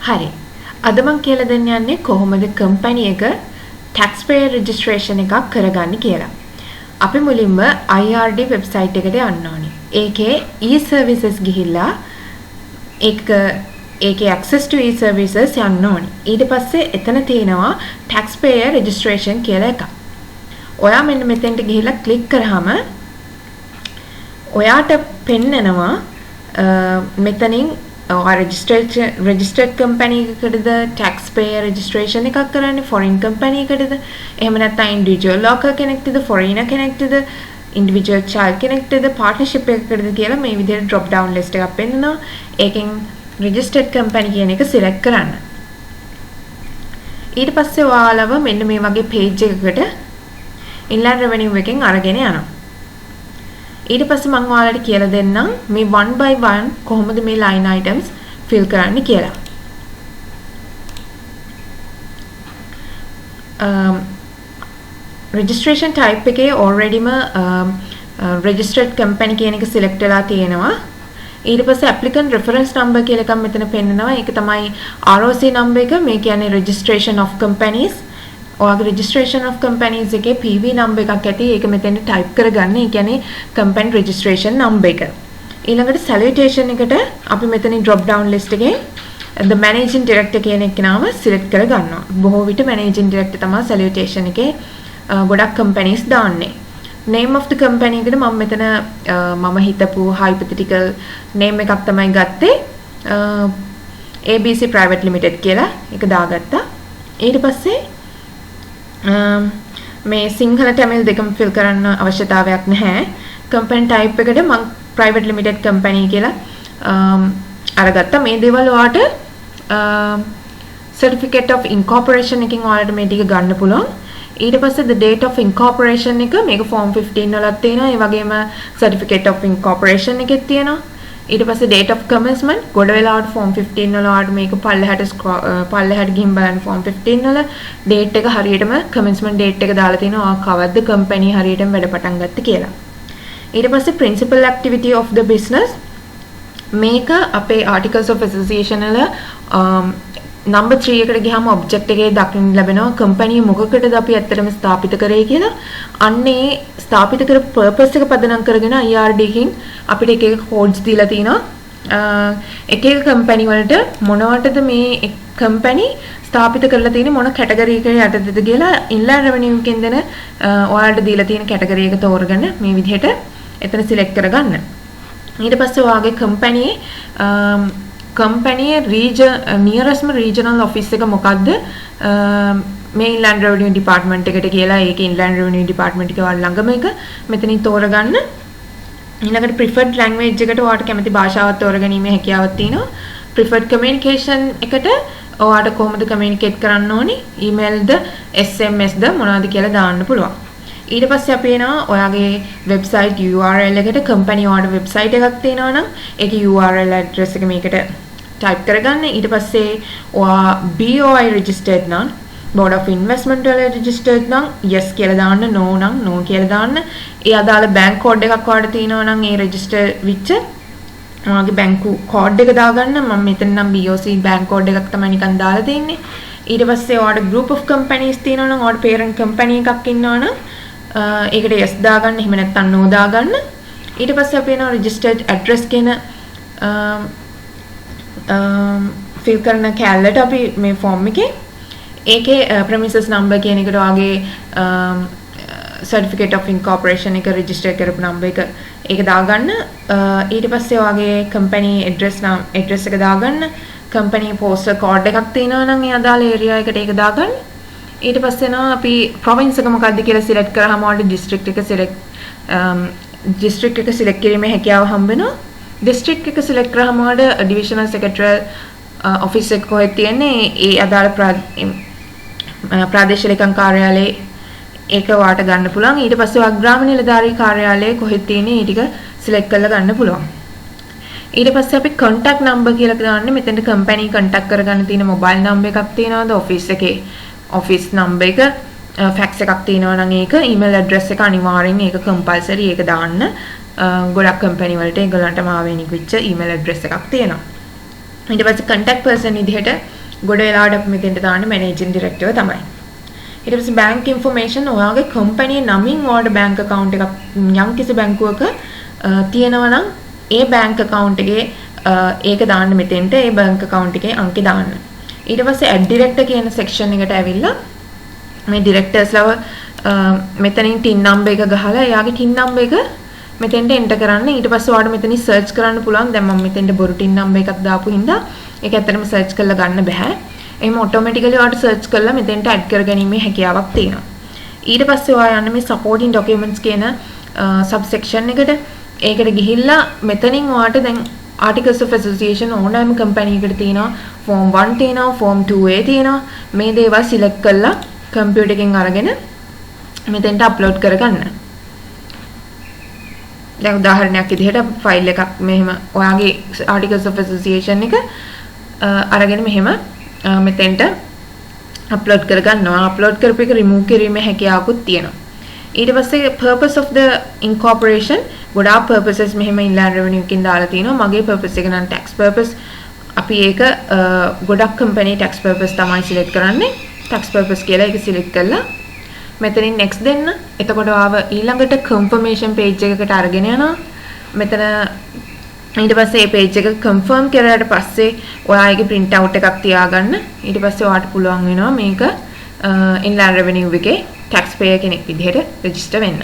හරි. අද මම කියලා දෙන්න යන්නේ කොහොමද කම්පැනි එක tax payer registration එකක් කරගන්නේ කියලා. අපි මුලින්ම IRD website එකට යන්න ඕනේ. ඒකේ e-services ගිහිල්ලා ඒකේ access to e-services යන්න ඕනේ. ඊට පස්සේ එතන තියෙනවා tax payer registration කියලා එකක්. ඔයා මෙන්න මෙතෙන්ට ගිහිල්ලා click කරාම ඔයාට පෙන්නනවා මෙතනින් registered company එකකටද tax payer registration එකක් කරන්නේ foreign company එකකටද එහෙම නැත්නම් individual local කෙනෙක්ටද foreigner කෙනෙක්ටද individual child කෙනෙක්ටද partnership එකකටද කියලා මේ විදිහට drop down list එකක් පෙන්නනවා. ඒකෙන් registered company කියන එක select කරන්න. ඊට පස්සේ ඔයාලව මෙන්න මේ වගේ page එකකට inland revenue එකෙන් අරගෙන යනවා. ඊට පස්සේ මම ඔයාලට කියලා දෙන්නම් මේ one by one කොහොමද මේ line items fill කරන්න කියලා. registration type එකේ alreadyම registered company කියන එක select වෙලා තියෙනවා. ඊට පස්සේ applicant reference number කියලා එකක් මෙතන පෙන්නනවා. ඒක තමයි ROC number එක. මේ කියන්නේ registration of companies. ඔයාගේ registration of companies එකේ PV number එකක් ඇති. ඒක මෙතෙන් type කරගන්න. ඒ කියන්නේ company registration number එක. ඊළඟට salutation එකට අපි මෙතනින් drop down list එකේ the managing director කියන එක නම select කරගන්නවා. බොහෝ විට managing director තමයි salutation එකේ ගොඩක් companies දාන්නේ. name of the company එකට මම මෙතන මම හිතපු hypothetical name එකක් තමයි ගත්තේ. ABC Private Limited කියලා එක දාගත්තා. ඊට පස්සේ මේ සිංහල තමිල් දෙකම fill කරන්න අවශ්‍යතාවයක් නැහැ. company type එකට මම private limited company කියලා අරගත්තා. මේ දේවල් ඔයාලට certificate of incorporation එකකින් ඔයාලට මේ ටික ගන්න පුළුවන්. ඊට පස්සේ the date of incorporation එක මේක form 15 වලත් තියෙනවා. ඒ වගේම certificate of incorporation එකෙත් තියෙනවා. ඊට පස්සේ date of commencement ගොඩ වෙලාවට form 15 වල ඔයාලට මේක පල්ලෙහාට ගිහින් බලන්න form 15 වල date එක හරියටම commencement date එක දාලා තිනවා. ඔයා කවද්ද company හරියටම වැඩ පටන් ගත්තේ කියලා. ඊට පස්සේ principal activity of the business මේක අපේ articles of association වල number 3 එකට ගියාම object එකේ දක්වන්න ලැබෙනවා company මොකකටද අපි ඇත්තටම ස්ථාපිත කරේ කියලා. අන්නේ ස්ථාපිත කරපු purpose එක පදනම් කරගෙන IRD එකකින් අපිට එක එක codes දීලා තිනවා. එක එක company වලට මොනවටද මේ company ස්ථාපිත කරලා තියෙන්නේ මොන category එකකට යටතේද කියලා inland revenue එකෙන් දෙන ඔයාලට දීලා තියෙන category එක තෝරගෙන මේ විදිහට එතන select කරගන්න. ඊට පස්සේ ඔයාගේ company nearest regional office එක මොකද්ද මේ inland revenue department එකට කියලා ඒක inland revenue department එක වල ළඟම එක මෙතනින් තෝරගන්න. ඊළඟට preferred language එකට ඔයාලට කැමති භාෂාවක් තෝරගැනීමේ හැකියාවක් තියෙනවා. preferred communication එකට ඔයාලට කොහොමද communicate කරන්න ඕනේ emailද SMS ද මොනවද කියලා දාන්න පුළුවන්. ඊට පස්සේ අපි එනවා ඔයාගේ website URL එකට company ඔයාලට website එකක් තියෙනවා නම් ඒකේ URL address එක මේකට type කරගන්න. ඊට පස්සේ ඔයා BOI registered නම් board of investment වල registered නම් yes කියලා දාන්න, no නම් no කියලා දාන්න. ඒ අදාළ bank code එකක් ඔයාලට තියෙනවා නම් ඒ register වෙච්ච ඔයාගේ බැංකු code එක දාගන්න. මම මෙතන නම් BOC bank code එකක් තමයි නිකන් දාලා තියෙන්නේ. ඊට පස්සේ ඔයාලට group of companies තියෙනවා නම් ඔයාලට parent company එකක් ඉන්නවා නම් ඒකට yes දාගන්න. එහෙම නැත්නම් no දාගන්න. ඊට පස්සේ අපි එනවා registered address කියන fill කරන කැලලට අපි මේ form එකේ ඒකේ premises number කියන එකට ඔයාගේ certificate of incorporation එක register කරපු number එක ඒක දාගන්න. ඊට පස්සේ ඔයාගේ company address එක දාගන්න. company postal code එකක් තියෙනවා නම් ඒ අදාළ area එකට ඒක දාගන්න. ඊට පස්සේ නවා අපි province එක මොකක්ද කියලා select කරාම ඔයාලට district එක select කිරීමේ හැකියාව හම්බ වෙනවා. district එක select කරාම ඔයාලට divisional secretarial office එක කොහෙද තියෙන්නේ ඒ අදාළ ප්‍රාදේශීය ලේකම් කාර්යාලයේ ඒක ඔයාලට ගන්න පුළුවන්. ඊට පස්සේ ඔයා ග්‍රාම නිලධාරී කාර්යාලයේ කොහෙද තියෙන්නේ ඒ ටික select කරලා ගන්න පුළුවන්. ඊට පස්සේ අපි contact number කියලා දාන්නේ. මෙතෙන්ට company contact කරගන්න තියෙන mobile number එකක් තියෙනවද office එකේ office number එක fax එකක් තියෙනවා නම් ඒක email address එක අනිවාර්යෙන් ඒක compulsory ඒක දාන්න. ගොඩක් company වලට ඒගොල්ලන්ටම ආවෙනික වෙච්ච email address එකක් තියෙනවා. ඊට පස්සේ contact person විදිහට ගොඩ වෙලාවට අපි මෙතෙන්ට දාන්නේ මැනේජින් ඩිරෙක්ටර් තමයි. ඊට පස්සේ බැංක් ඉන්ෆර්මේෂන් ඔයාගේ කම්පැනි නමින් ඔයාලට බැංක් account එකක් යම්කිසි බැංකුවක තියෙනවා නම් ඒ බැංක් account එකේ ඒක දාන්න මෙතෙන්ට ඒ බැංක් account එකේ අංකේ දාන්න. ඊට පස්සේ add director කියන section එකට ඇවිල්ලා මේ directors ලව මෙතනින් TIN number එක ගහලා එයාගේ TIN number එක මෙතෙන්ට enter කරන්න. ඊට පස්සේ ඔයාලට මෙතනින් search කරන්න පුළුවන්. දැන් මම මෙතෙන්ට බොරු TIN number එකක් දාපු හින්දා ඒක ඇත්තටම search කරලා ගන්න බෑ. එහෙම automatically ඔයාලට search කරලා මෙතෙන්ට add කරගැනීමේ හැකියාවක් තියෙනවා. ඊට පස්සේ ඔයා යන්න මේ supporting documents කියන subsection එකට. ඒකට ගිහිල්ලා මෙතනින් ඔයාට දැන් articles of association ඕනෑම company එකට තියෙනවා. form 1 තියෙනවා, form 2A තියෙනවා. මේ දේවල් select කරලා computer එකෙන් අරගෙන මෙතෙන්ට upload කරගන්න. දැන් උදාහරණයක් විදිහට ෆයිල් එකක් මෙහෙම ඔයාගේ articles of association එක අරගෙන මෙහෙම මෙතෙන්ට upload කරගන්නවා. upload කරපු එක remove කිරීමේ හැකියාවකුත් තියෙනවා. ඊට පස්සේ purpose of the incorporation ගොඩාක් purposes මෙහෙම inland revenue එකකින් දාලා තිනවා. මගේ purpose එක නම් tax purpose. අපි ඒක ගොඩක් company tax purpose තමයි select කරන්නේ. tax purpose කියලා ඒක select කරලා මෙතනින් next දෙන්න. එතකොට ආව ඊළඟට confirmation page එකකට අරගෙන යනවා. මෙතන ඊට පස්සේ මේ page එක confirm කරලාට පස්සේ ඔයාගේ print out එකක් තියාගන්න. ඊට පස්සේ ඔයාට පුළුවන් වෙනවා මේක inland revenue එකේ tax payer කෙනෙක් විදිහට register වෙන්න.